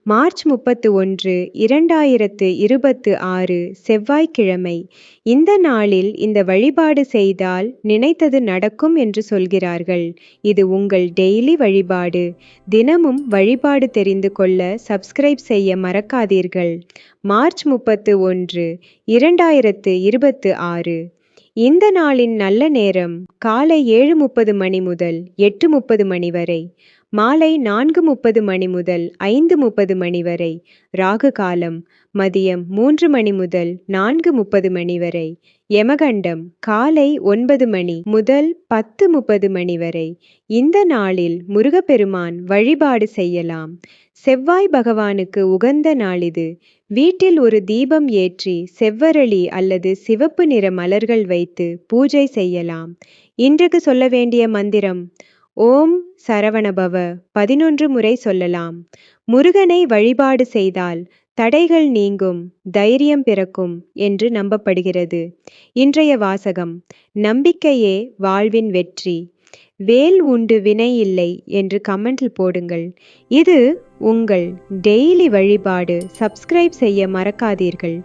March 31, 2026 செவ்வாய்க்கிழமை. இந்த நாளில் இந்த வழிபாடு செய்தால் நினைத்தது நடக்கும் என்று சொல்கிறார்கள். இது உங்கள் டெய்லி வழிபாடு. தினமும் வழிபாடு தெரிந்து கொள்ள சப்ஸ்கிரைப் செய்ய மறக்காதீர்கள். மார்ச் 31, 2026. இந்த நாளின் நல்ல நேரம் காலை 7:30 மணி முதல் 8:30 மணி வரை. மாலை 4:30 மணி முதல் 5:30 மணி வரை. ராகு காலம் மதியம் 3 மணி முதல் 4:30 மணி வரை. யமகண்டம் காலை 9 மணி முதல் 10:30 மணி வரை. இந்த நாளில் முருகப்பெருமான் வழிபாடு செய்யலாம். செவ்வாய் பகவானுக்கு உகந்த நாள் இது. வீட்டில் ஒரு தீபம் ஏற்றி செவ்வரளி அல்லது சிவப்பு நிற மலர்கள் வைத்து பூஜை செய்யலாம். இன்றைக்கு சொல்ல வேண்டிய மந்திரம் ஓம் சரவணபவ 11 முறை சொல்லலாம். முருகனை வழிபாடு செய்தால் தடைகள் நீங்கும், தைரியம் பிறக்கும் என்று நம்பப்படுகிறது. இன்றைய வாசகம்: நம்பிக்கையே வாழ்வின் வெற்றி. வேல் உண்டு வினை இல்லை என்று கமெண்டில் போடுங்கள். இது உங்கள் டெய்லி வழிபாடு. சப்ஸ்கிரைப் செய்ய மறக்காதீர்கள்.